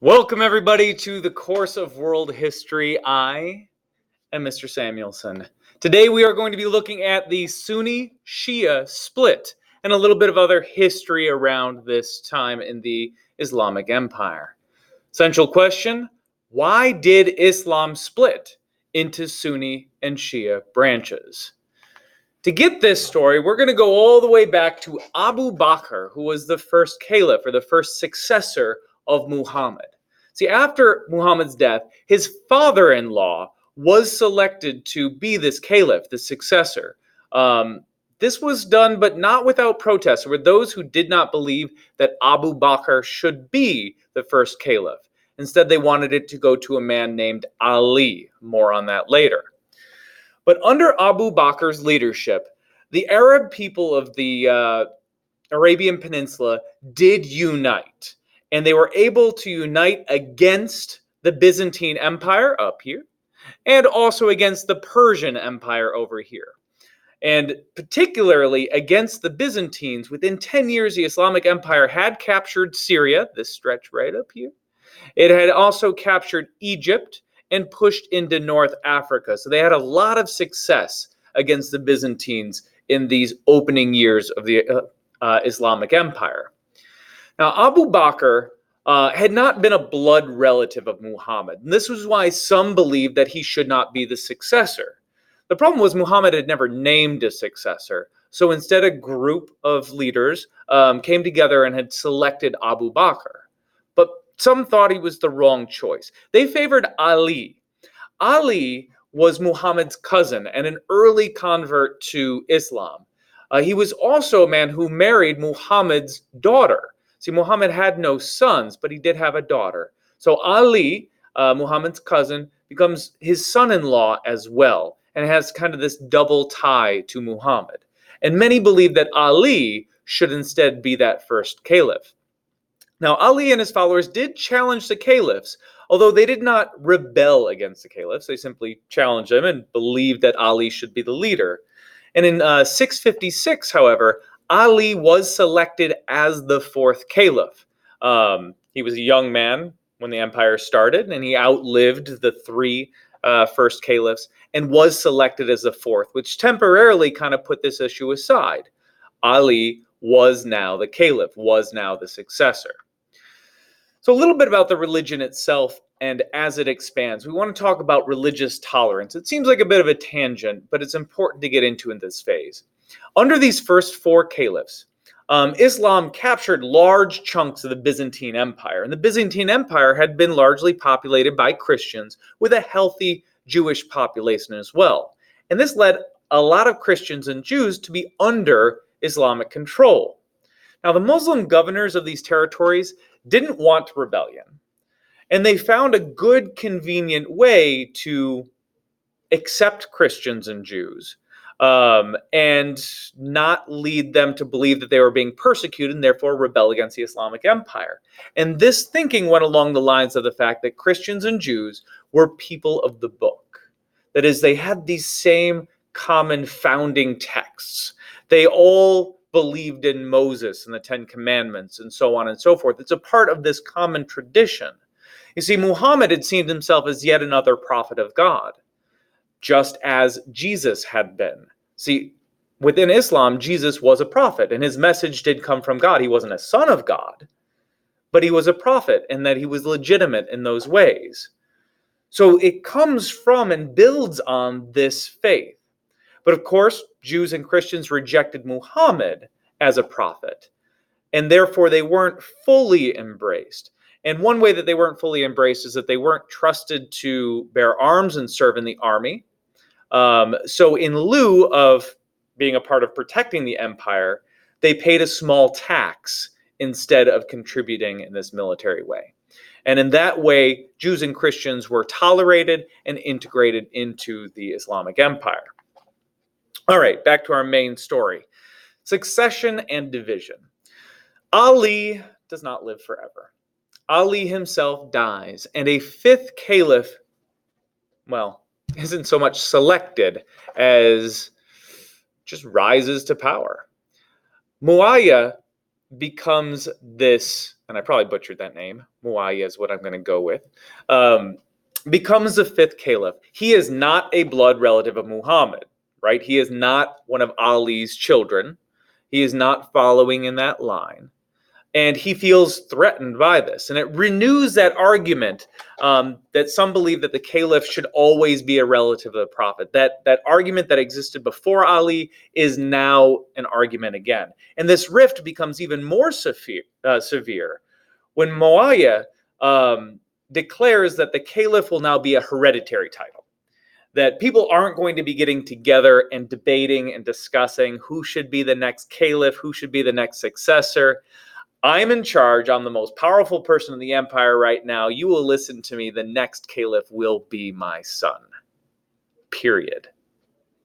Welcome, everybody, to the course of world history. I am Mr. Samuelson. Today, we are going to be looking at the Sunni Shia split and a little bit of other history around this time in the Islamic Empire. Central question: why did Islam split into Sunni and Shia branches? To get this story, we're going to go all the way back to Abu Bakr, who was the first caliph or the first successor of Muhammad. See, after Muhammad's death, his father-in-law was selected to be this caliph, the successor. This was done, but not without protest. There were those who did not believe that Abu Bakr should be the first caliph. Instead, they wanted it to go to a man named Ali. More on that later. But under Abu Bakr's leadership, the Arab people of the Arabian Peninsula did unite. And they were able to unite against the Byzantine Empire up here, and also against the Persian Empire over here. And particularly against the Byzantines, within 10 years, the Islamic Empire had captured Syria, this stretch right up here. It had also captured Egypt and pushed into North Africa. So they had a lot of success against the Byzantines in these opening years of the Islamic Empire. Now, Abu Bakr had not been a blood relative of Muhammad. And this was why some believed that he should not be the successor. The problem was Muhammad had never named a successor. So instead, a group of leaders came together and had selected Abu Bakr. But some thought he was the wrong choice. They favored Ali. Ali was Muhammad's cousin and an early convert to Islam. He was also a man who married Muhammad's daughter. See, Muhammad had no sons, but he did have a daughter. So Ali, Muhammad's cousin, becomes his son-in-law as well, and has kind of this double tie to Muhammad. And many believe that Ali should instead be that first caliph. Now, Ali and his followers did challenge the caliphs, although they did not rebel against the caliphs. They simply challenged them and believed that Ali should be the leader. And in 656, however, Ali was selected as the fourth caliph. He was a young man when the empire started, and he outlived the three first caliphs and was selected as the fourth, which temporarily kind of put this issue aside. Ali was now the caliph, was now the successor. So a little bit about the religion itself, and as it expands, we want to talk about religious tolerance. It seems like a bit of a tangent, but it's important to get into in this phase. Under these first four caliphs, Islam captured large chunks of the Byzantine Empire, and the Byzantine Empire had been largely populated by Christians with a healthy Jewish population as well. And this led a lot of Christians and Jews to be under Islamic control. Now, the Muslim governors of these territories didn't want rebellion, and they found a good, convenient way to accept Christians and Jews and not lead them to believe that they were being persecuted and therefore rebel against the Islamic Empire. And this thinking went along the lines of the fact that Christians and Jews were people of the book. That is, they had these same common founding texts. They all believed in Moses and the Ten Commandments and so on and so forth. It's a part of this common tradition. You see, Muhammad had seen himself as yet another prophet of God, just as Jesus had been. See, within Islam, Jesus was a prophet, and his message did come from God. He wasn't a son of God, but he was a prophet, and that he was legitimate in those ways. So it comes from and builds on this faith. But of course, Jews and Christians rejected Muhammad as a prophet, and therefore they weren't fully embraced. And one way that they weren't fully embraced is that they weren't trusted to bear arms and serve in the army. So in lieu of being a part of protecting the empire, they paid a small tax instead of contributing in this military way. And in that way, Jews and Christians were tolerated and integrated into the Islamic Empire. All right, back to our main story. Succession and division. Ali does not live forever. Ali himself dies, and a fifth caliph, isn't so much selected as just rises to power. Muawiyah becomes this, and I probably butchered that name, Muawiyah is what I'm going to go with, um, becomes the fifth caliph. He is not a blood relative of Muhammad, right? He is not one of Ali's children. He is not following in that line. And he feels threatened by this. And it renews that argument that some believe that the caliph should always be a relative of the prophet. That argument that existed before Ali is now an argument again. And this rift becomes even more severe when Muawiyah declares that the caliph will now be a hereditary title. That people aren't going to be getting together and debating and discussing who should be the next caliph, who should be the next successor. I'm in charge. I'm the most powerful person in the empire right now. You will listen to me. The next caliph will be my son. Period.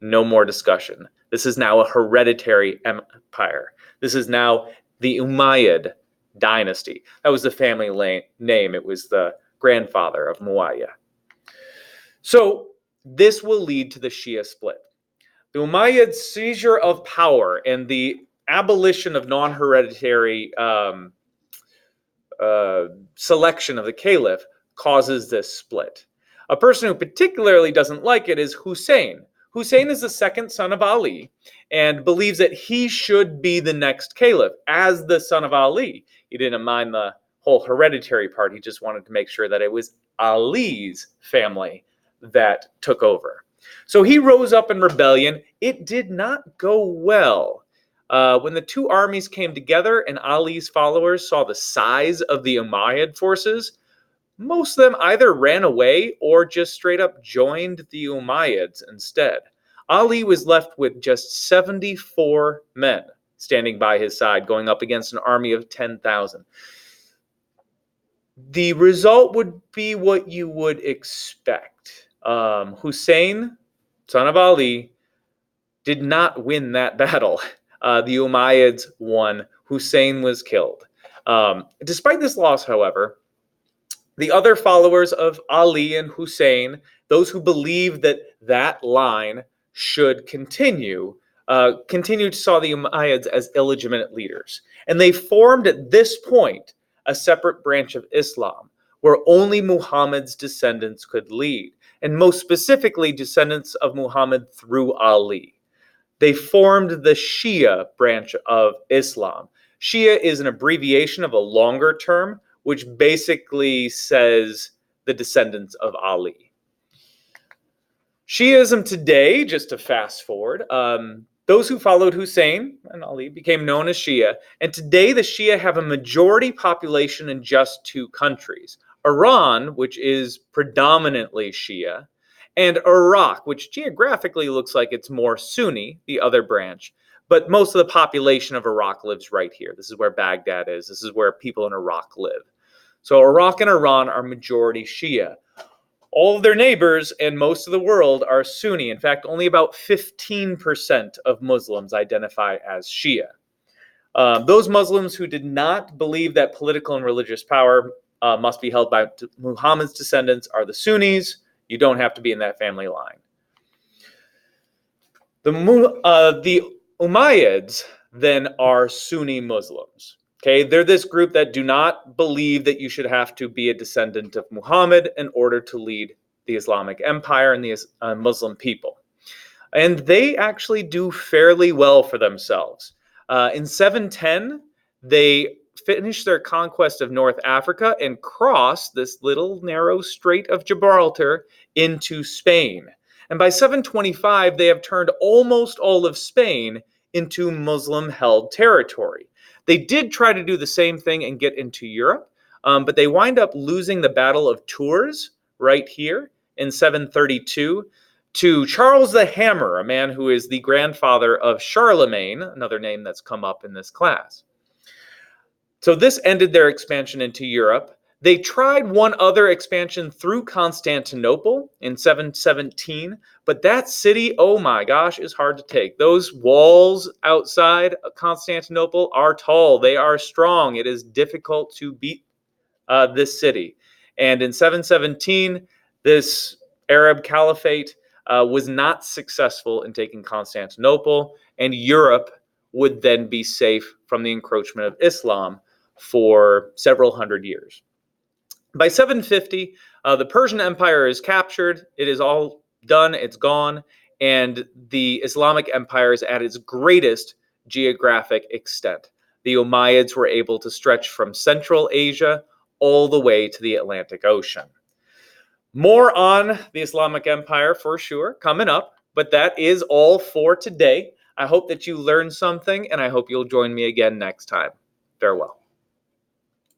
No more discussion. This is now a hereditary empire. This is now the Umayyad dynasty. That was the family name. It was the grandfather of Muawiyah. So this will lead to the Shia split. The Umayyad seizure of power and the abolition of non-hereditary selection of the caliph causes this split. A person who particularly doesn't like it is Hussein. Hussein is the second son of Ali and believes that he should be the next caliph as the son of Ali. He didn't mind the whole hereditary part. He just wanted to make sure that it was Ali's family that took over. So he rose up in rebellion. It did not go well. When the two armies came together and Ali's followers saw the size of the Umayyad forces, most of them either ran away or just straight up joined the Umayyads instead. Ali was left with just 74 men standing by his side, going up against an army of 10,000. The result would be what you would expect. Hussein, son of Ali, did not win that battle. The Umayyads won. Hussein was killed. Despite this loss, however, the other followers of Ali and Hussein, those who believed that that line should continue, continued to saw the Umayyads as illegitimate leaders. And they formed at this point a separate branch of Islam where only Muhammad's descendants could lead, and most specifically descendants of Muhammad through Ali. They formed the Shia branch of Islam. Shia is an abbreviation of a longer term, which basically says the descendants of Ali. Shiism today, just to fast forward, those who followed Hussein and Ali became known as Shia, and today the Shia have a majority population in just two countries. Iran, which is predominantly Shia, and Iraq, which geographically looks like it's more Sunni, the other branch, but most of the population of Iraq lives right here. This is where Baghdad is. This is where people in Iraq live. So Iraq and Iran are majority Shia. All of their neighbors and most of the world are Sunni. In fact, only about 15% of Muslims identify as Shia. Those Muslims who did not believe that political and religious power must be held by Muhammad's descendants are the Sunnis. You don't have to be in that family line. The Umayyads then are Sunni Muslims. Okay, they're this group that do not believe that you should have to be a descendant of Muhammad in order to lead the Islamic Empire and the Muslim people. And they actually do fairly well for themselves. In 710, they finished their conquest of North Africa and crossed this little narrow Strait of Gibraltar into Spain. And by 725, they have turned almost all of Spain into Muslim-held territory. They did try to do the same thing and get into Europe, but they wind up losing the Battle of Tours right here in 732 to Charles the Hammer, a man who is the grandfather of Charlemagne, another name that's come up in this class. So this ended their expansion into Europe. They tried one other expansion through Constantinople in 717, but that city, oh my gosh, is hard to take. Those walls outside Constantinople are tall. They are strong. It is difficult to beat this city. And in 717, this Arab caliphate was not successful in taking Constantinople, and Europe would then be safe from the encroachment of Islam for several hundred years. By 750, the Persian Empire is captured. It is all done. It's gone. And the Islamic Empire is at its greatest geographic extent. The Umayyads were able to stretch from Central Asia all the way to the Atlantic Ocean. More on the Islamic Empire for sure coming up, but that is all for today. I hope that you learned something, and I hope you'll join me again next time. Farewell.